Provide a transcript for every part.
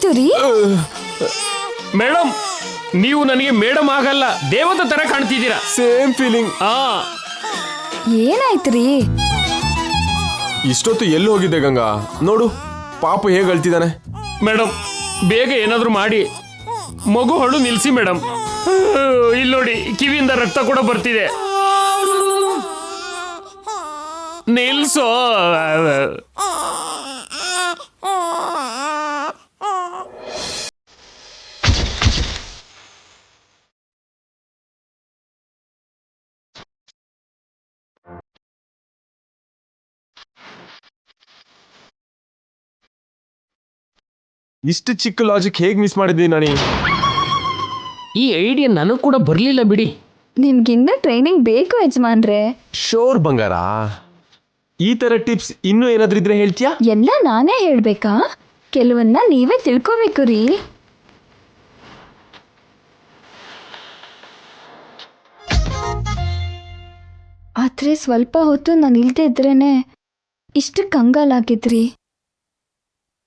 ಏನಾಯ್ತು ರೀ? ಮೇಡಮ್, ನೀವು ನನಗೆ ಮೇಡಮ್ ಆಗಲ್ಲ, ದೇವತೆ ತರ ಕಾಣ್ತಿದ್ದೀರಾ. Same feeling. ಏನಾಯ್ತು ರೀ? ಇಷ್ಟೊತ್ತು ಎಲ್ಲಿ ಹೋಗಿದ್ದೆ ಗಂಗಾ? ನೋಡು ಪಾಪ ಹೇಗೆ ಅಳ್ತಿದ್ದಾನೆ. ಮೇಡಮ್, ಬೇಗ ಏನಾದ್ರೂ ಮಾಡಿ ಮಗು ಹಳು ನಿಲ್ಸಿ ಮೇಡಮ್. ಇಲ್ಲಿ ನೋಡಿ, ಕಿವಿಯಿಂದ ರಕ್ತ ಕೂಡ ಬರ್ತಿದೆ. ನಿಲ್ಸೋ. ಇಷ್ಟು ಚಿಕ್ಕ ಲಾಜಿಕ್ ಹೇಗೆ ಮಿಸ್ ಮಾಡಿದ್ದೀನಿ ನಾನು? ಈ ಐಡಿಯಾ ನನಗೆ ಕೂಡ ಬರಲಿಲ್ಲ ಬಿಡಿ. ನಿಮ್ಗಿನ್ನ ಟ್ರೈನಿಂಗ್ ಬೇಕು ಯಜಮಾನ್ರೆ. ಶೋರ್ ಬಂಗಾರ, ಈ ತರ ಟಿಪ್ಸ್ ಇನ್ನೂ ಏನಾದ್ರೂ ಇದ್ರೆ ಹೇಳ್ತೀಯಾ? ಎಲ್ಲ ನಾನೇ ಹೇಳ್ಬೇಕಾ? ಕೆಲವನ್ನ ನೀವೇ ತಿಳ್ಕೋಬೇಕು ರೀ. ಆದ್ರೆ ಸ್ವಲ್ಪ ಹೊತ್ತು ನಾನು ಇಲ್ದೇ ಇದ್ರೇನೆ ಇಷ್ಟು ಕಂಗಾಲಾಗಿದ್ರಿ.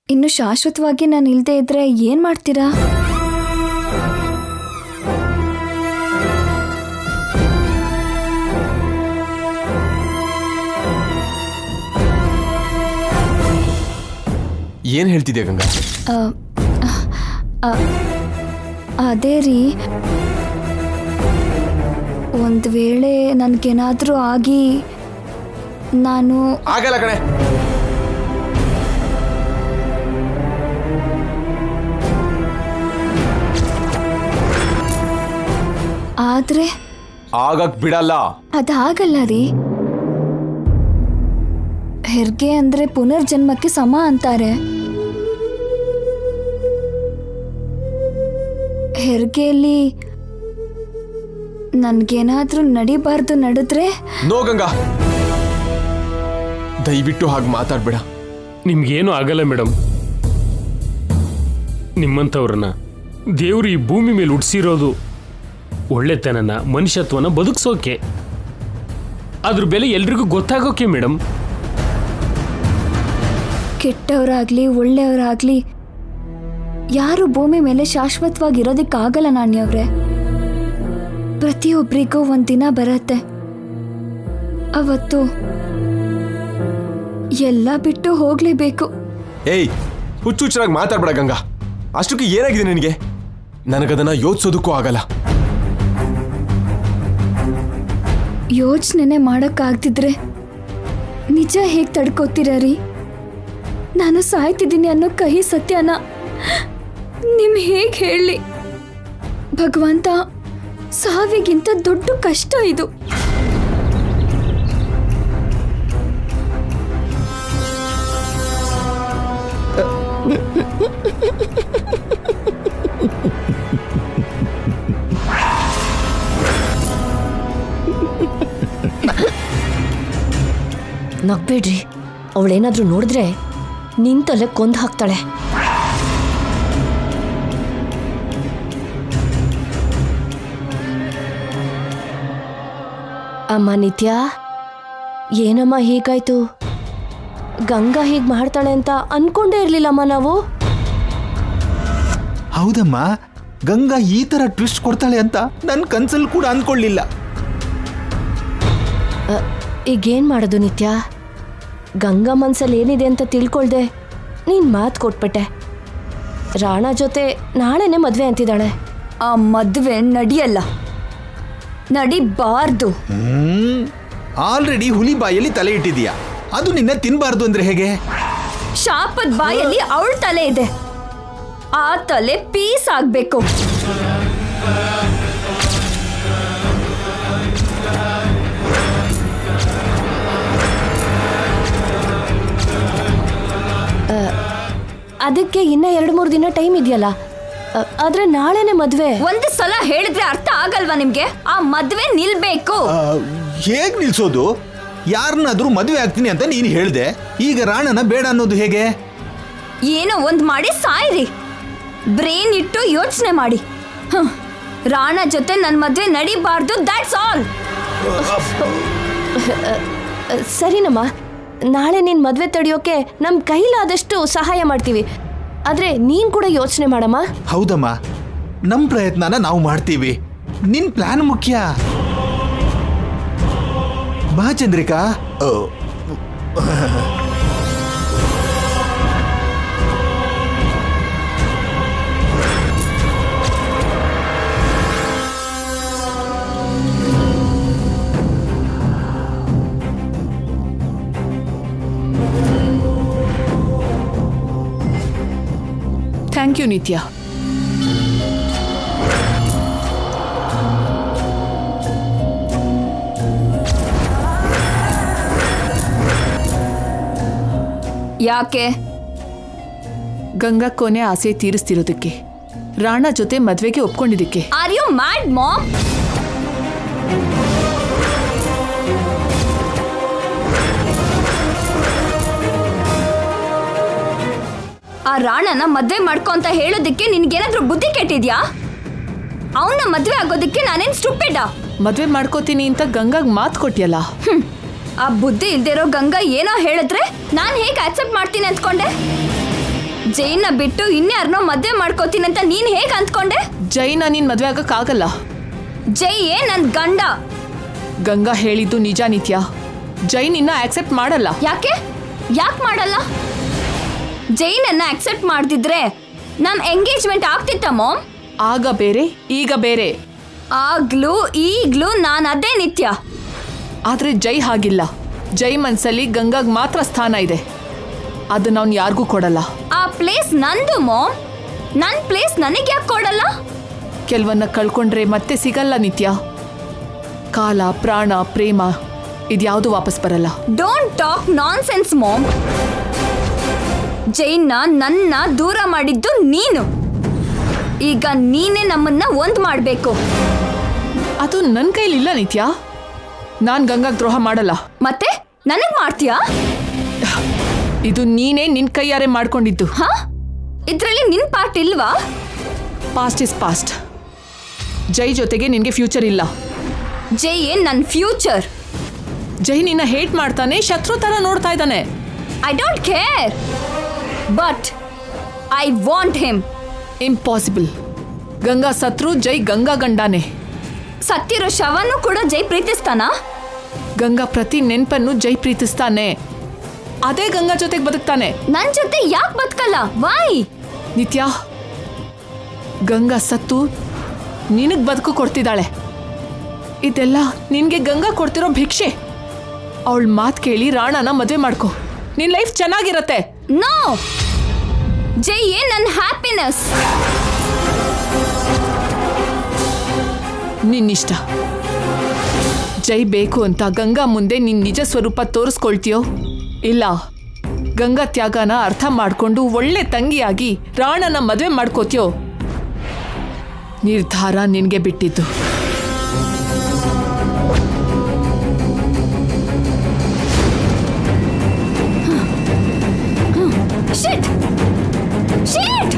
ಇನ್ನು ಶಾಶ್ವತವಾಗಿ ನಾನು ಇಲ್ದೇ ಇದ್ರೆ ಏನ್ ಮಾಡ್ತೀರಾ? ಏನ್ ಹೇಳ್ತಿದ್ಯಾ ಗಂಗಾ? ಅದೇ ರೀ, ಒಂದು ವೇಳೆ ನನ್ಗೇನಾದ್ರೂ ಆಗಿ ನಾನು ಆಗಲ್ಲ ಕಣೆ. ಆದ್ರೆ ಆಗಕ್ ಬಿಡಲ್ಲ. ಅದಾಗಲ್ಲ ರೀ. ಹೆರಿಗೆ ಅಂದ್ರೆ ಪುನರ್ಜನ್ಮಕ್ಕೆ ಸಮ ಅಂತಾರೆ. ಹೆರಿಗೆಯಲ್ಲಿ ನನ್ಗೇನಾದ್ರೂ ನಡಿಬಾರ್ದು ನಡೆದ್ರೆ? ನೋ ಗಂಗಾ, ದಯವಿಟ್ಟು ಹಾಗೆ ಮಾತಾಡ್ಬೇಡ. ನಿಮ್ಗೇನು ಆಗಲ್ಲ ಮೇಡಮ್. ನಿಮ್ಮಂಥವ್ರನ್ನ ದೇವರು ಈ ಭೂಮಿ ಮೇಲೆ ಹುಟ್ಟಿಸಿರೋದು ಒಳ್ಳೆತನನ, ಮನುಷ್ಯತ್ವನ ಬದುಕಿಸೋಕೆ. ಅದ್ರ ಬೆಲೆ ಎಲ್ರಿಗೂ ಗೊತ್ತಾಗೋಕೆ ಮೇಡಮ್. ಕೆಟ್ಟವರಾಗ್ಲಿ ಒಳ್ಳೆಯವರಾಗ್ಲಿ ಯಾರು ಭೂಮಿ ಮೇಲೆ ಶಾಶ್ವತವಾಗಿರೋದಕ್ಕಾಗಲ್ಲ ನಾಣ್ಯವ್ರೆ. ಪ್ರತಿಯೊಬ್ಬರಿಗೂ ಒಂದಿನ ಬರತ್ತೆ, ಅವತ್ತು ಎಲ್ಲ ಬಿಟ್ಟು ಹೋಗ್ಲೇಬೇಕು. ಏಯ್, ಹುಚ್ಚುಚ್ಚರಾಗಿ ಮಾತಾಡ್ಬೇಡ ಗಂಗಾ. ಅಷ್ಟಕ್ಕೆ ಏನಾಗಿದೆ ನಿನಗೆ? ನನಗದನ್ನ ಯೋಚಿಸೋದಕ್ಕೂ ಆಗಲ್ಲ. ಯೋಚನೆ ಮಾಡಕ್ಕಾಗ್ತಿದ್ರೆ ನಿಜ ಹೇಗೆ ತಡ್ಕೋತೀರ ರೀ? ನಾನು ಸಾಯ್ತಿದ್ದೀನಿ ಅನ್ನೋ ಕಹಿ ಸತ್ಯನ ನಿಮ್ ಹೇಗೆ ಹೇಳಿ? ಭಗವಂತ, ಸಾವಿಗಿಂತ ದೊಡ್ಡ ಕಷ್ಟ ಇದು. ನಗ್ಬೇಡ್ರಿ, ಅವಳೇನಾದ್ರೂ ನೋಡಿದ್ರೆ ನಿಂತಲ್ಲೇ ಕೊಂದು ಹಾಕ್ತಾಳೆ. ಅಮ್ಮ ನಿತ್ಯ, ಏನಮ್ಮ ಹೀಗಾಯ್ತು? ಗಂಗಾ ಹೀಗೆ ಮಾಡ್ತಾಳೆ ಅಂತ ಅನ್ಕೊಂಡೇ ಇರ್ಲಿಲ್ಲಮ್ಮ ನಾವು. ಹೌದಮ್ಮ, ಗಂಗಾ ಈ ತರ ಟ್ವಿಸ್ಟ್ ಕೊಡ್ತಾಳೆ ಅಂತ ನನ್ನ ಕನ್ಸಲ್ಲಿ ಕೂಡ ಅನ್ಕೊಳ್ಳಿಲ್ಲ. ಈಗೇನು ಮಾಡೋದು ನಿತ್ಯ? ಗಂಗಾ ಮನ್ಸಲ್ಲಿ ಏನಿದೆ ಅಂತ ತಿಳ್ಕೊಳ್ದೆ ನೀನು ಮಾತು ಕೊಟ್ಬಿಟ್ಟೆ. ರಾಣಾ ಜೊತೆ ನಾಳೆನೇ ಮದುವೆ ಅಂತಿದ್ದಾಳೆ. ಆ ಮದುವೆ ನಡಿಯಲ್ಲ, ನಡಿಬಾರ್ದು. ಆಲ್ರೆಡಿ ಹುಲಿ ಬಾಯಲ್ಲಿ ತಲೆ ಇಟ್ಟಿದೀಯಾ, ಅದು ನಿನ್ನ ತಿನ್ಬಾರ್ದು ಅಂದ್ರೆ ಹೇಗೆ? ಶಾಪದ ಬಾಯಲ್ಲಿ ಅವಳ ತಲೆ ಇದೆ, ಆ ತಲೆ ಪೀಸ್ ಆಗ್ಬೇಕು. ಅದಕ್ಕೆ ಇನ್ನ 2-3 ದಿನ ಟೈಮ್ ಇದೆಯಲ್ಲ. ಆದ್ರೆ ನಾಳೆನೆ ಮದ್ವೆ. ಒಂದು ಸಲ ಹೇಳಿದ್ರೆ ಅರ್ಥ ಆಗಲ್ವಾ ನಿಮ್ಗೆ? ಆ ಮದ್ವೆ ನಿಲ್ಬೇಕು. ಹೇಗ್ ನಿಲ್ಸೋದು? ಯಾರನ್ನಾದ್ರೂ ಮದುವೆ ಆಗ್ತೀನಿ ಅಂತ ನೀನು ಹೇಳ್ದೆ, ಈಗ ರಾಣನ ಬೇಡ ಅನ್ನೋದು ಹೇಗೆ? ಏನೋ ಒಂದ್ ಮಾಡಿ ಸಾಯ್ರಿ. ಬ್ರೇನ್ ಇಟ್ಟು ಯೋಚನೆ ಮಾಡಿ. ರಾಣಾ ಜೊತೆ ನನ್ನ ಮದ್ವೆ ನಡಿಬಾರ್ದು, ದಟ್ಸ್ ಆಲ್. ಸರಿನಮ್ಮ, ನಾಳೆ ನಿನ್ ಮದ್ವೆ ತಡೆಯೋಕೆ ನಮ್ ಕೈಲಾದಷ್ಟು ಸಹಾಯ ಮಾಡ್ತೀವಿ. ಆದ್ರೆ ನೀನ್ ಕೂಡ ಯೋಚನೆ ಮಾಡಮ್ಮ. ಹೌದಮ್ಮ, ನಮ್ಮ ಪ್ರಯತ್ನನ ನಾವು ಮಾಡ್ತೀವಿ. ನಿನ್ ಪ್ಲಾನ್ ಮುಖ್ಯ. ಬಾ ಚಂದ್ರಿಕಾ. ಥ್ಯಾಂಕ್ ಯು ನಿತ್ಯ. ಯಾಕೆ? ಗಂಗಾ ಕೊನೆ ಆಸೆ ತೀರಿಸ್ತಿರೋದಕ್ಕೆ, ರಾಣಾ ಜೊತೆ ಮದ್ವೆಗೆ ಒಪ್ಕೊಂಡಿದ್ದಕ್ಕೆ. Are you mad mom? ಆ ರಾಣನ ಮದ್ವೆ ಮಾಡ್ಕೊ ಅಂತ ಹೇಳೋದಕ್ಕೆ ನಿನ್ಗೇನಾದ್ರೂ ಬುದ್ಧಿ ಕೆಟ್ಟಿದ್ಯಾ? ಅವನ್ನ ಮದ್ವೆ ಆಗೋದಕ್ಕೆ ನಾನೇನ್ ಸ್ಟುಪಿಡ? ಮದ್ವೆ ಮಾಡ್ಕೋತೀನಿ ಅಂತ ಗಂಗಾಗ್ ಮಾತು ಕೊಟ್ಟಿಯಲ್ಲ. ಆ ಬುದ್ಧಿ ಇಲ್ದಿರೋ ಗಂಗಾ ಏನೋ ಹೇಳಿದ್ರೆ ನಾನ್ ಹೇಗೆ ಅಕ್ಸೆಪ್ಟ್ ಮಾಡ್ತೀನಿ ಅಂದ್ಕೊಂಡೆ? ಜೈನ ಬಿಟ್ಟು ಇನ್ಯಾರನೋ ಮದ್ವೆ ಮಾಡ್ಕೋತೀನಿ ಅಂತ ನೀನ್ ಹೇಗೆ ಅಂದ್ಕೊಂಡೆ? ಜೈನ ನೀನ್ ಮದ್ವೆ ಆಗಕ್ಕಾಗಲ್ಲ. ಜೈ ನನ್ ಗಂಡ. ಗಂಗಾ ಹೇಳಿದ್ದು ನಿಜ ನಿತ್ಯ. ಜೈ ನಿನ್ನ ಆಕ್ಸೆಪ್ಟ್ ಮಾಡಲ್ಲ. ಯಾಕೆ ಮಾಡಲ್ಲ? ಜೈನನ್ನ ಅಕ್ಸೆಪ್ಟ್ ಮಾಡ್ದಿದ್ರೆ ನಮ್ ಎಂಗೇಜ್ಮೆಂಟ್ ಆಗ್ತಿತ್ತ ಮಾಮ್? ಆಗ ಬೇರೆ, ಈಗ ಬೇರೆ. ಆಗ್ಲೂ ಈಗ್ಲೂ ನಾನು ಅದೇ ನಿತ್ಯ. ಆದ್ರೆ ಜೈ ಹಾಗಿಲ್ಲ. ಜೈ ಮನ್ಸಲ್ಲಿ ಗಂಗಾಗ್ ಮಾತ್ರ ಸ್ಥಾನ ಇದೆ. ಅದನ್ನ ಅವ್ನು ಯಾರಿಗೂ ಕೊಡಲ್ಲ. ಆ ಪ್ಲೇಸ್ ನಂದು ಮಾಮ್. ನನ್ ಪ್ಲೇಸ್ ನನಗೆ ಯಾಕೆ ಕೊಡಲ್ಲ? ಕೆಲವನ್ನ ಕಳ್ಕೊಂಡ್ರೆ ಮತ್ತೆ ಸಿಗಲ್ಲ ನಿತ್ಯ. ಕಾಲ, ಪ್ರಾಣ, ಪ್ರೇಮ ಇದ್ಯಾವುದು ವಾಪಸ್ ಬರಲ್ಲ. Don't talk nonsense mom. ಜೈನ್ನ ನನ್ನ ದೂರ ಮಾಡಿದ್ದು ನೀನು. ಈಗ ನೀನೇ ನಮ್ಮನ್ನ ಒಂದ್ ಮಾಡ್ಬೇಕು. ಅದು ನನ್ನ ಕೈಲಿಲ್ಲ ನಿತ್ಯ. ನಾನ್ ಗಂಗಾಗ್ ದ್ರೋಹ ಮಾಡಲ್ಲ. ಮತ್ತೆ ನನಗ್ ಮಾಡ್ತೀಯಾ? ಇದು ನೀನೇ ನಿನ್ ಕೈಯಾರೆ ಮಾಡ್ಕೊಂಡಿದ್ದು. ಹಾ? ಇದ್ರಲ್ಲಿ ನಿನ್ ಪಾರ್ಟ್ ಇಲ್ವಾ? Past is past. ಜೈ ಜೊತೆಗೆ ನಿನ್ಗೆ ಫ್ಯೂಚರ್ ಇಲ್ಲ. ಜೈ ನನ್ ಫ್ಯೂಚರ್. ಜೈ ನಿನ್ನ ಹೇಟ್ ಮಾಡ್ತಾನೆ, ಶತ್ರು ತರ ನೋಡ್ತಾ ಇದ್ದಾನೆ. I don't care, but I want him. Impossible. Ganga ಸತ್ರು, ಜೈ ಗಂಗಾ ಗಂಡಾನೆ. ಸತ್ತಿರೋ ಶವನು ಕೂಡ ಜೈ ಪ್ರೀತಿಸ್ತಾನ? ಗಂಗಾ ಪ್ರತಿ ನೆನ್ಪನ್ನು ಜೈ ಪ್ರೀತಿಸ್ತಾನೆ. ಅದೇ ಗಂಗಾ ಜೊತೆಗೆ ಬದುಕ್ತಾನೆ. ನನ್ ಜೊತೆ ಯಾಕೆ ಬದುಕಲ್ಲ? ವೈ? ನಿತ್ಯ, ಗಂಗಾ ಸತ್ತು ನಿನಗ್ ಬದುಕು ಕೊಡ್ತಿದ್ದಾಳೆ. ಇದೆಲ್ಲ ನಿನ್ಗೆ ಗಂಗಾ ಕೊಡ್ತಿರೋ ಭಿಕ್ಷೆ. ಅವಳ ಮಾತು ಕೇಳಿ ರಾಣಾನ ಮದುವೆ ಮಾಡ್ಕೊ. ನಿನ್ ಲೈಫ್ ಚೆನ್ನಾಗಿರತ್ತೆ. ನೋ, ಜೈ ನನ್ ಹ್ಯಾಪಿನೆಸ್. ನಿನ್ನಿಷ್ಟ. ಜೈ ಬೇಕು ಅಂತ ಗಂಗಾ ಮುಂದೆ ನಿನ್ ನಿಜ ಸ್ವರೂಪ ತೋರಿಸ್ಕೊಳ್ತೀಯೋ ಇಲ್ಲ ಗಂಗಾ ತ್ಯಾಗನ ಅರ್ಥ ಮಾಡ್ಕೊಂಡು ಒಳ್ಳೆ ತಂಗಿಯಾಗಿ ರಾಣನ ಮದುವೆ ಮಾಡ್ಕೋತೀಯೋ? ನಿರ್ಧಾರ ನಿನ್ಗೆ ಬಿಟ್ಟಿದ್ದು. Shit! Shit!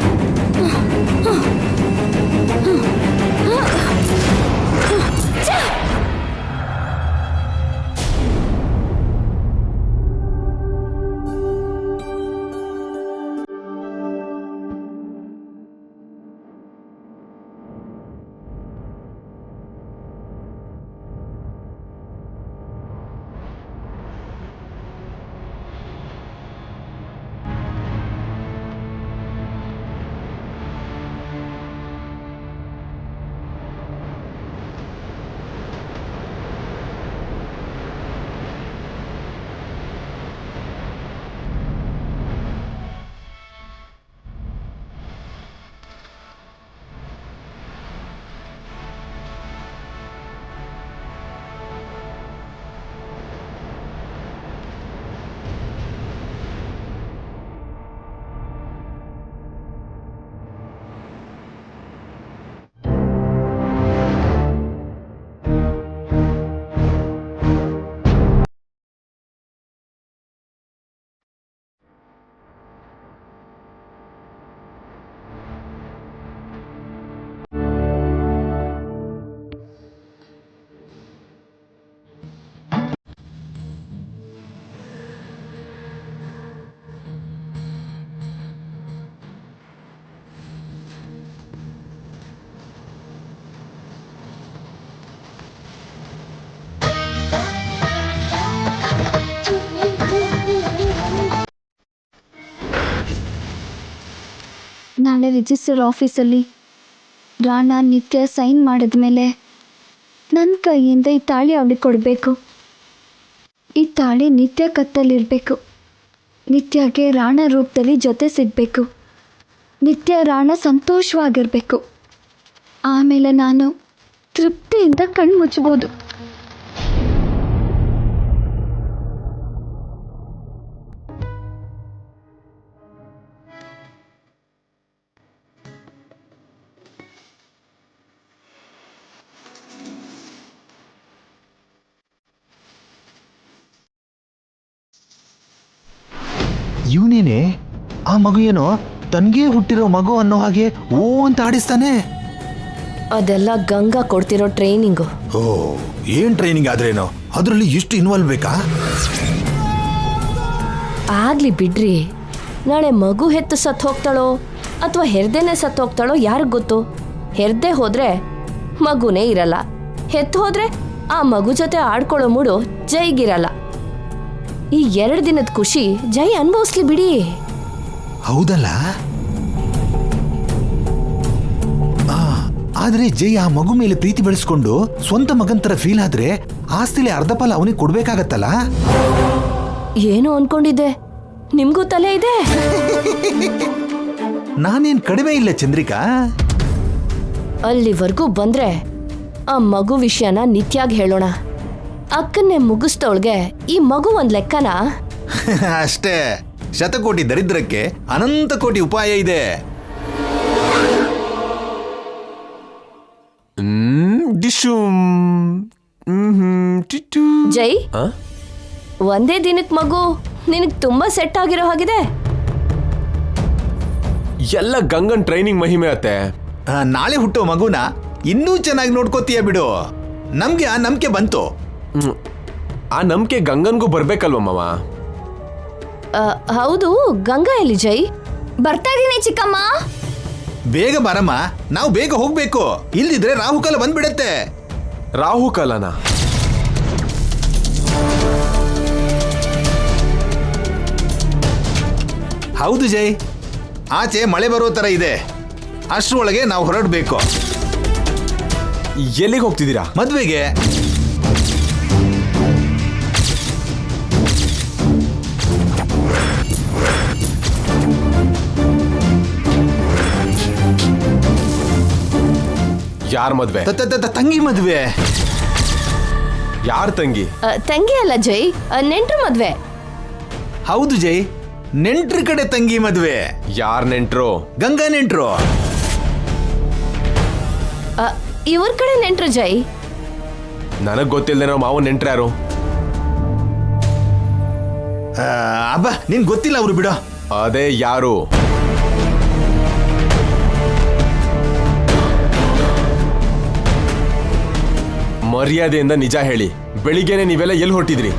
ನಾಳೆ ರಿಜಿಸ್ಟರ್ ಆಫೀಸಲ್ಲಿ ರಾಣಾ ನಿತ್ಯ ಸೈನ್ ಮಾಡಿದ್ಮೇಲೆ ನನ್ನ ಕೈಯಿಂದ ಈ ತಾಳಿ ಅವಳಿಗೆ ಕೊಡಬೇಕು. ಈ ತಾಳಿ ನಿತ್ಯ ಕತ್ತಲ್ಲಿರಬೇಕು. ನಿತ್ಯಗೆ ರಾಣಾ ರೂಪದಲ್ಲಿ ಜೊತೆ ಸಿಗಬೇಕು. ನಿತ್ಯ ರಾಣಾ ಸಂತೋಷವಾಗಿರಬೇಕು. ಆಮೇಲೆ ನಾನು ತೃಪ್ತಿಯಿಂದ ಕಣ್ಣು ಮುಚ್ಚಬಹುದು. ಇವನೇನೆ ಆ ಮಗು ಏನೋ ತನ್ಗೆ ಹುಟ್ಟಿರೋ ಮಗು ಅನ್ನೋ ಹಾಗೆ ಓ ಅಂತ ಆಡಿಸ್ತಾನೆ. ಅದೆಲ್ಲ ಗಂಗಾ ಕೊಡ್ತಿರೋ ಟ್ರೈನಿಂಗು. ಓ, ಏನ್ ಟ್ರೈನಿಂಗ್ ಆದ್ರೇನೋ ಅದರಲ್ಲಿ ಇಷ್ಟು ಇನ್ವಾಲ್ವ್ ಬೇಕಾ? ಆಗ್ಲಿ ಬಿಡ್ರಿ. ನಾಳೆ ಮಗು ಹೆತ್ತು ಸತ್ತು ಹೋಗ್ತಾಳೋ ಅಥವಾ ಹೆರ್ದೇನೆ ಸತ್ತು ಹೋಗ್ತಾಳೋ ಯಾರಿಗ್ ಗೊತ್ತು? ಹೆರ್ದೆ ಹೋದ್ರೆ ಮಗುನೇ ಇರಲ್ಲ, ಹೆತ್ತು ಹೋದ್ರೆ ಆ ಮಗು ಜೊತೆ ಆಡ್ಕೊಳ್ಳೋ ಮೂಡು ಜೈಗಿರಲ್ಲ. ಈ 2 ದಿನದ ಖುಷಿ ಜೈ ಅನುಭವಿಸ್ಲಿ ಬಿಡಿ. ಹೌದಲ್ಲ? ಆದ್ರೆ ಜೈ ಆ ಮಗು ಮೇಲೆ ಪ್ರೀತಿ ಬೆಳೆಸ್ಕೊಂಡು ಸ್ವಂತ ಮಗನ್ ತರ ಫೀಲ್ ಆದ್ರೆ ಆಸ್ತಿಲಿ ಅರ್ಧ ಪಾಲ ಅವನಿಗೆ ಕೊಡ್ಬೇಕಾಗತ್ತಲ್ಲ? ಏನು ಅನ್ಕೊಂಡಿದ್ದೆ, ನಿಮ್ಗೂ ತಲೆ ಇದೆ. ನಾನೇನ್ ಕಡಿಮೆ ಇಲ್ಲ ಚಂದ್ರಿಕಾ. ಅಲ್ಲಿವರೆಗೂ ಬಂದ್ರೆ ಆ ಮಗು ವಿಷಯನ ನಿತ್ಯಾಗ್ ಹೇಳೋಣ. ಅಕ್ಕನ್ನೇ ಮುಗಿಸ್ತವಳ್ಗೆ ಈ ಮಗು ಒಂದ್ ಲೆಕ್ಕನ. ಅಷ್ಟೇ, ಶತಕೋಟಿ ದರಿದ್ರಕ್ಕೆ ಅನಂತ ಕೋಟಿ ಉಪಾಯ ಇದೆ. ಜೈ, ಒಂದೇ ದಿನಕ್ ಮಗು ನಿನಗ್ ತುಂಬಾ ಸೆಟ್ ಆಗಿರೋ ಹಾಗಿದೆ. ಎಲ್ಲ ಗಂಗನ್ ಟ್ರೈನಿಂಗ್ ಮಹಿಮೆ ಅತ್ತೆ. ನಾಳೆ ಹುಟ್ಟೋ ಮಗುನ ಇನ್ನೂ ಚೆನ್ನಾಗಿ ನೋಡ್ಕೋತೀಯ ಬಿಡು. ನಮ್ಗೆ ಆ ನಂಬಿಕೆ ಬಂತು. ಆ ನಂಬಿಕೆ ಗಂಗನ್ಗೂ ಬರ್ಬೇಕಲ್ವ ಮಾವ? ಹೌದು, ಗಂಗಾ ಎಲ್ಲಿ ಜೈ? ಬರ್ತಾ ಇದೀನಿ ಚಿಕ್ಕಮ್ಮ. ಬೇಗ ಬರಮ್ಮ, ನಾವು ಬೇಗ ಹೋಗ್ಬೇಕು. ಇಲ್ದಿದ್ರೆ ರಾಹುಕಾಲ ಬಂದ್ಬಿಡತ್ತೆ. ರಾಹುಕಾಲನ? ಹೌದು ಜೈ, ಆಚೆ ಮಳೆ ಬರೋ ತರ ಇದೆ. ಅಷ್ಟರೊಳಗೆ ನಾವು ಹೊರಡಬೇಕು. ಎಲ್ಲಿಗೆ ಹೋಗ್ತಿದ್ದೀರಾ? ಮದ್ವೆಗೆ. ಯಾರ್ ಮದ್ವೆ? ತಂಗಿ ಮದ್ವೆ. ಯಾರ್ ತಂಗಿ? ತಂಗಿ ಅಲ್ಲ ಜೈ, ನೆಂಟ್ರು ಮದ್ವೆ. ಹೌದು ಜೈ, ನೆಂಟ್ರ ಕಡೆ ತಂಗಿ ಮದ್ವೆ. ಯಾರ್ ನೆಂಟ್ರು? ಗಂಗಾ ನೆಂಟ್ರು. ಇವ್ರ ಕಡೆ ನೆಂಟ್ರು ಜೈ. ನನಗ್ ಗೊತ್ತಿಲ್ದೇನೋ ಮಾವ ನೆಂಟ್ರು ಯಾರು? ಅಬ್ಬಾ, ನಿನ್ ಗೊತ್ತಿಲ್ಲ ಅವ್ರು ಬಿಡೋ. ಅದೇ ಯಾರು? ಮರ್ಯಾದೆಯಿಂದ ನಿಜ ಹೇಳಿ, ಬೆಳಿಗ್ಗೆನೆ ನೀವೆಲ್ಲ ಎಲ್ಲಿ ಹೊರಟಿದ್ರಿ?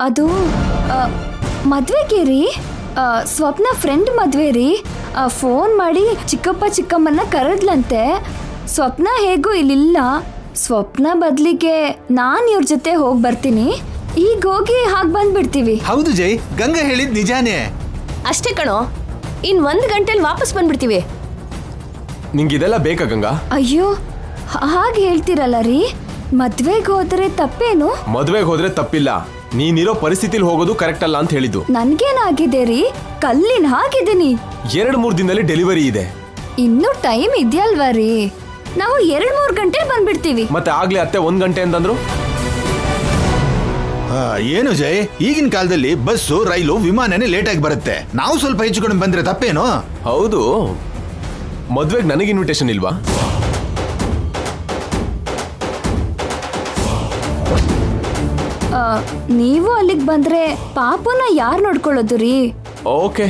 ಅದು ಮದ್ವೆಗೆ ರೀ. ಸ್ವಪ್ನ ಫ್ರೆಂಡ್ ಮದ್ವೆ ರೀ. ಫೋನ್ ಮಾಡಿ ಚಿಕ್ಕಪ್ಪ ಚಿಕ್ಕಮ್ಮನ್ನ ಕರೆದ್ಲಂತೆ. ಸ್ವಪ್ನ ಹೇಗೂ ಇಲ್ಲಿಲ್ಲ. ಸ್ವಪ್ನ ಬದಲಿಗೆ ನಾನು ಇವ್ರ ಜೊತೆ ಹೋಗಿ ಬರ್ತೀನಿ. ಈಗ ಹೋಗಿ ಹಾಗೆ ಬಂದ್ಬಿಡ್ತೀವಿ. ಹೌದು ಜೈ, ಗಂಗಾ ಹೇಳಿದ್ ನಿಜಾನೇ. ಅಷ್ಟೇ ಕಣೋ, ಇನ್ 1 ಗಂಟೆಲಿ ವಾಪಸ್ ಬಂದ್ಬಿಡ್ತೀವಿ. ನಿಂಗಿದೆಲ್ಲ ಬೇಕಾ ಗಂಗಾ? ಅಯ್ಯೋ, ಹಾಗೆ ಹೇಳ್ತೀರಲ್ಲ ರೀ. ಮದ್ವೆಗೆ ಹೋದ್ರೆ ತಪ್ಪೇನು? ಮದ್ವೆಗೆ ಹೋದ್ರೆ ತಪ್ಪಿಲ್ಲ, ನೀನಿರೋ ಪರಿಸ್ಥಿತಿಲಿ ಹೋಗೋದು ಕರೆಕ್ಟ್ ಅಲ್ಲ ಅಂತ ಹೇಳಿದ್ದು. ನನ್ಗೇನಾಗಿದೆ ರೀ? ಕಲ್ಲಿನ ಹಾಗಿದ್ದೀನಿ. 2-3 ದಿನದಲ್ಲಿ ಡೆಲಿವರಿ ಇದೆ. ಇನ್ನೂ ಟೈಮ್ ಇದೆಯಲ್ವಾ ರೀ? ನಾವು 2-3 ಗಂಟೆ ಬಂದ್ಬಿಡ್ತೀವಿ. ಮತ್ತೆ ಆಗ್ಲೇ ಅತ್ತೆ 1 ಗಂಟೆ ಅಂತಂದ್ರು. ಏನು ಜೈ, ಈಗಿನ ಕಾಲದಲ್ಲಿ ಬಸ್ಸು, ರೈಲು, ವಿಮಾನನೇ ಲೇಟ್ ಆಗಿ ಬರುತ್ತೆ. ನಾವು ಸ್ವಲ್ಪ ಹೆಚ್ಚುಕೊಂಡು ಬಂದ್ರೆ ತಪ್ಪೇನು? ಹೌದು, ಮದ್ವೆಗೆ ನನಗೆ ಇನ್ವಿಟೇಷನ್ ಇಲ್ವಾ? ನೀವು ಅಲ್ಲಿಗೆ ಬಂದ್ರೆ ಪಾಪುನ ಯಾರು ನೋಡ್ಕೊಳ್ಳೋದು ರೀ? ಓಕೆ,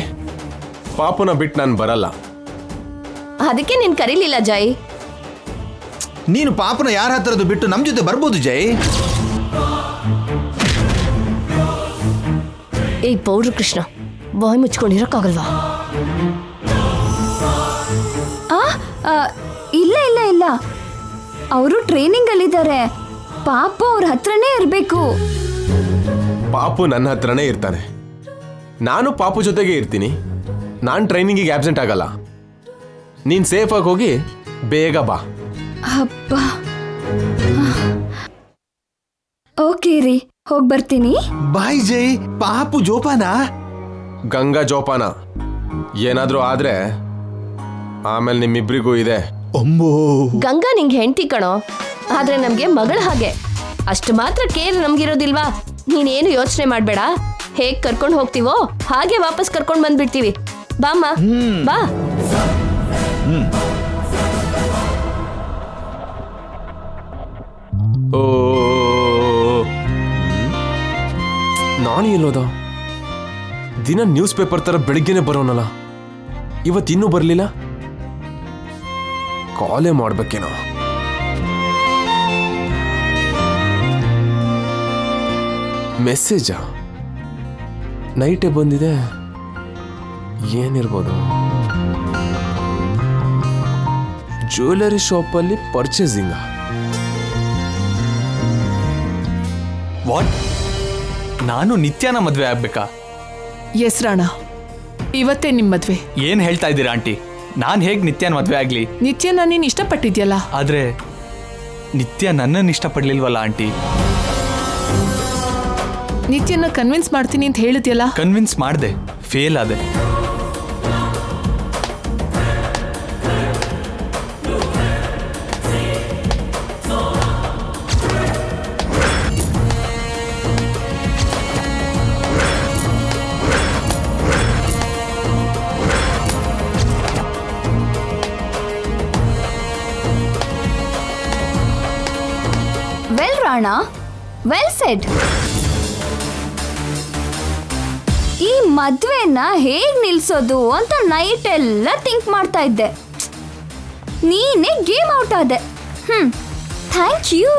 ಪಾಪುನ ಬಿಟ್ಟು ನಾನು ಬರಲ್ಲ. ಅದಕ್ಕೆ ನೀನ್ ಕರೀಲಿಲ್ಲ ಜೈ. ನೀನು ಪಾಪನ ಯಾರ ಹತ್ರದ್ದು ಬಿಟ್ಟು ನಮ್ ಜೊತೆ ಬರ್ಬೋದು ಜೈ. ಏಯ್ ಪೌಡ್ರು ಕೃಷ್ಣ, ಬಾಯ್ ಮುಚ್ಕೊಂಡಿರಕ್ಕಾಗಲ್ವಾ? ಇಲ್ಲ ಇಲ್ಲ ಇಲ್ಲ, ಅವರು ಟ್ರೈನಿಂಗ್ ಅಲ್ಲಿದ್ದಾರೆ. ಪಾಪು ಅವ್ರ ಹತ್ರನೇ ಇರಬೇಕು. ಪಾಪು ನನ್ನ ಹತ್ರನೇ ಇರ್ತಾನೆ. ನಾನು ಪಾಪು ಜೊತೆಗೆ ಇರ್ತೀನಿ. ನಾನು ಟ್ರೈನಿಂಗಿಗೆ ಆಬ್ಸೆಂಟ್ ಆಗಲ್ಲ. ನೀನು ಸೇಫಾಗಿ ಹೋಗಿ ಬೇಗ ಬಾ. ಹಬ್ಬ. ಓಕೆ ರೀ, ಹೋಗಿ ಬರ್ತೀನಿ. ಬಾಯ್ ಜೈ. ಪಾಪು ಜೋಪಾನ. ಗಂಗಾ ಜೋಪಾನ. ಏನಾದರೂ ಆದ್ರೆ ಆಮೇಲೆ ನಿಮ್ಮಿಬ್ರಿಗೂ ಇದೆ. ಅಮ್ಮೋ. ಗಂಗಾ ನಿಂಗೆ ಹೆಂಡತಿ ಕಣೋ, ಆದ್ರೆ ನಮ್ಗೆ ಮಗಳ ಹಾಗೆ. ಅಷ್ಟು ಮಾತ್ರ ಕೇರ್ ನಮ್ಗಿರೋದಿಲ್ವಾ? ನೀನೇನು ಯೋಚನೆ ಮಾಡ್ಬೇಡ. ಹೇಗ್ ಕರ್ಕೊಂಡು ಹೋಗ್ತೀವೋ ಹಾಗೆ ವಾಪಸ್ ಕರ್ಕೊಂಡು ಬಂದ್ಬಿಡ್ತೀವಿ. ಬಾಮ್ಮ, ಬಾ. ಓ, ನಾನು ಎಲ್ಲೋದ? ದಿನ ನ್ಯೂಸ್ ಪೇಪರ್ ತರ ಬೆಳಿಗ್ಗೆನೆ ಬರೋನಲ್ಲ, ಇವತ್ತಿನ್ನೂ ಬರಲಿಲ್ಲ. ಕಾಲೇ ಮಾಡ್ಬೇಕೇನೋ. ಮೆಸೇಜಾ? ನೈಟೇ ಬಂದಿದೆ. ಏನಿರ್ಬೋದು? ಜ್ಯುವೆಲರಿ ಶಾಪಲ್ಲಿ ಪರ್ಚೇಸಿಂಗ್. ವಾಟ್? ನಾನು ನಿತ್ಯನ ಮದ್ವೆ ಆಗ್ಬೇಕಾ? ಎಸ್ ರಾಣ, ಇವತ್ತೇ ನಿಮ್ಮ ಮದ್ವೆ. ಏನ್ ಹೇಳ್ತಾ ಇದ್ದೀರಾ ಆಂಟಿ? ನಾನು ಹೇಗ್ ನಿತ್ಯನ ಮದ್ವೆ ಆಗ್ಲಿ? ನಿತ್ಯನ ನೀನು ಇಷ್ಟಪಟ್ಟಿದ್ಯಲ್ಲ. ಆದ್ರೆ ನಿತ್ಯ ನನ್ನನ್ನು ಇಷ್ಟಪಡ್ಲಿಲ್ವಲ್ಲ ಆಂಟಿ? ನಿತ್ಯನ ಕನ್ವಿನ್ಸ್ ಮಾಡ್ತೀನಿ ಅಂತ ಹೇಳಿದ್ಯಲ್ಲ. ಕನ್ವಿನ್ಸ್ ಮಾಡ್ದೆ, ಫೇಲ್ ಆದೆ. Well Rana, well shed. ಈ ಮದ್ವೆನ ಹೇಗ್ ನಿಲ್ಸೋದು ಅಂತ ನೈಟ್ ಎಲ್ಲ ಥಿಂಕ್ ಮಾಡ್ತಾ ಇದ್ದೆ. ನೀನೇ ಗೇಮ್ ಔಟ್ ಆದೆ. Thank you.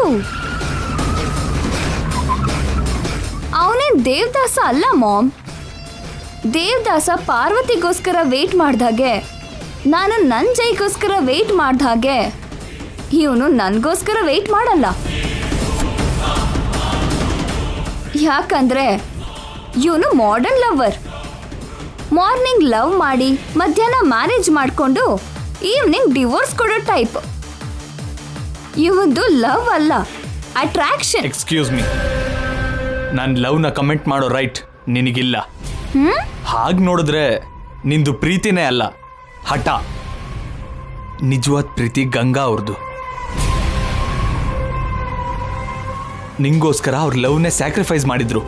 ಅವನೇನ್ ದೇವದಾಸ ಅಲ್ಲ ಮಾಮ್. ದೇವದಾಸ ಪಾರ್ವತಿಗೋಸ್ಕರ ವೇಟ್ ಮಾಡ್ದಾಗೆ, ನಾನು ನನ್ನ ಜೈಗೋಸ್ಕರ ವೇಟ್ ಮಾಡ್ದಾಗೆ ಇವನು ನನಗೋಸ್ಕರ ವೇಟ್ ಮಾಡಲ್ಲ. ಯಾಕಂದ್ರೆ ಇವನು ಮಾಡರ್ನ್ ಲವರ್. ಮಾರ್ನಿಂಗ್ ಲವ್ ಮಾಡಿ ಮಧ್ಯಾಹ್ನ ಮ್ಯಾರೇಜ್ ಮಾಡಿಕೊಂಡು ಈವ್ನಿಂಗ್ ಡಿವೋರ್ಸ್ ಕೊಡೋ ಟೈಪ್. ಇವಂದು ಲವ್ ಅಲ್ಲ, ಅಟ್ರಾಕ್ಷನ್. ಎಕ್ಸ್ಕ್ಯೂಸ್ ಮೀ, ನಾನು ಲವ್ನ ಕಮೆಂಟ್ ಮಾಡೋ ರೈಟ್ ನಿನಗಿಲ್ಲ. ಹಾಗೆ ನೋಡಿದ್ರೆ ನಿಂದು ಪ್ರೀತಿನೇ ಅಲ್ಲ, ಹಠ. ನಿಜವಾದ ಪ್ರೀತಿ ಗಂಗಾ ಅವ್ರದ್ದು. ನಿಂಗೋಸ್ಕರ ಅವ್ರ ಲವ್ನೇ ಸ್ಯಾಕ್ರಿಫೈಸ್ ಮಾಡಿದ್ರು.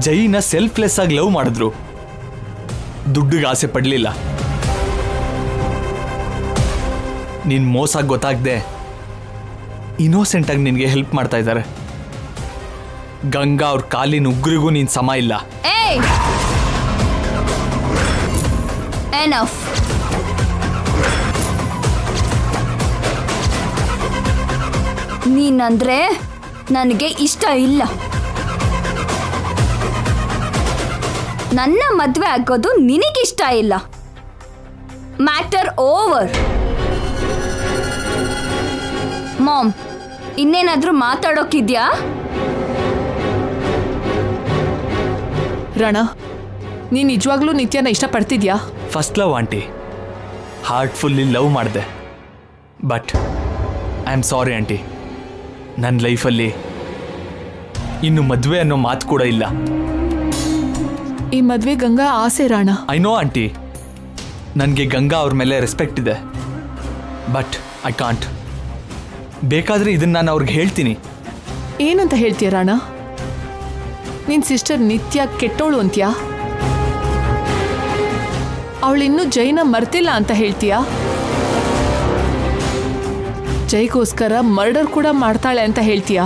ಜೈನ ಸೆಲ್ಫ್ಲೆಸ್ ಆಗಿ ಲವ್ ಮಾಡಿದ್ರು. ದುಡ್ಡಿಗೆ ಆಸೆ ಪಡಲಿಲ್ಲ. ನೀನ್ ಮೋಸ ಗೊತ್ತಾಗ್ದೆ ಇನ್ನೋಸೆಂಟ್ ಆಗಿ ನಿನ್ಗೆ ಹೆಲ್ಪ್ ಮಾಡ್ತಾ ಇದ್ದಾರೆ. ಗಂಗಾ ಅವ್ರ ಕಾಲಿನ ಉಗ್ರಿಗೂ ನೀನ್ ಸಮ ಇಲ್ಲ. ಏಯ್, ಎನಫ್. ನೀನಂದ್ರೆ ನನಗೆ ಇಷ್ಟ ಇಲ್ಲ. ನನ್ನ ಮದ್ವೆ ಆಗೋದು ನಿನಗಿಷ್ಟ ಇಲ್ಲ. Matter over. ಮಾಮ್, ಇನ್ನೇನಾದ್ರೂ ಮಾತಾಡೋಕಿದ್ಯಾ? ರಾಣ, ನೀನ್ ನಿಜವಾಗ್ಲೂ ನಿತ್ಯನ ಇಷ್ಟಪಡ್ತಿದ್ಯಾ? First love aunty, heartfully love ಮಾಡಿದೆ. But I am sorry aunty, ನನ್ನ ಲೈಫಲ್ಲಿ ಇನ್ನು ಮದುವೆ ಅನ್ನೋ ಮಾತು ಕೂಡ ಇಲ್ಲ. ಈ ಮದ್ವೆ ಗಂಗಾ ಆಸೆ ರಾಣ. ಐ ನೋ ಆಂಟಿ, ನನಗೆ ಗಂಗಾ ಅವ್ರ ಮೇಲೆ ರೆಸ್ಪೆಕ್ಟ್ ಇದೆ. But I can't. ಬೇಕಾದರೆ ಇದನ್ನು ನಾನು ಅವ್ರಿಗೆ ಹೇಳ್ತೀನಿ. ಏನಂತ ಹೇಳ್ತೀಯ ರಾಣ? ನಿನ್ ಸಿಸ್ಟರ್ ನಿತ್ಯ ಕೆಟ್ಟೋಳು ಅಂತ್ಯಾ? ಅವಳಿನ್ನೂ ಜೈನ ಮರ್ತಿಲ್ಲ ಅಂತ ಹೇಳ್ತೀಯಾ? ಜೈಗೋಸ್ಕರ ಮರ್ಡರ್ ಕೂಡ ಮಾಡ್ತಾಳೆ ಅಂತ ಹೇಳ್ತೀಯಾ?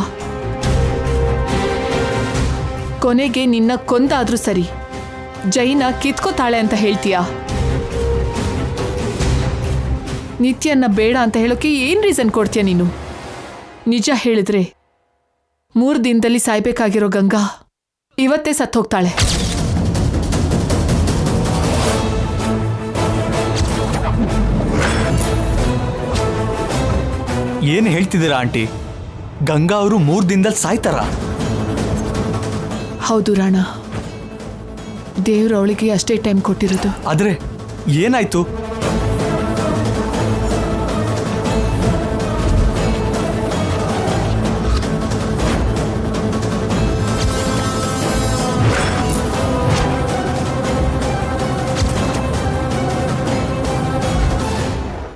ಕೊನೆಗೆ ನಿನ್ನ ಕೊಂದಾದ್ರೂ ಸರಿ, ಜೈನ ಕಿತ್ಕೋತಾಳೆ ಅಂತ ಹೇಳ್ತೀಯಾ? ನಿತ್ಯನ್ನ ಬೇಡ ಅಂತ ಹೇಳೋಕೆ ಏನ್ ರೀಸನ್ ಕೊಡ್ತೀಯ ನೀನು? ನಿಜ ಹೇಳಿದ್ರೆ 3 ದಿನದಲ್ಲಿ ಸಾಯ್ಬೇಕಾಗಿರೋ ಗಂಗಾ ಇವತ್ತೇ ಸತ್ತೋಗ್ತಾಳೆ. ಏನು ಹೇಳ್ತಿದ್ದೀರಾ ಆಂಟಿ? ಗಂಗಾ ಅವರು 3 ದಿನದಲ್ಲಿ ಸಾಯ್ತಾರ? ಹೌದು ರಾಣ, ದೇವ್ರು ಅವಳಿಗೆ ಅಷ್ಟೇ ಟೈಮ್ ಕೊಟ್ಟಿರೋದು. ಆದ್ರೆ ಏನಾಯ್ತು?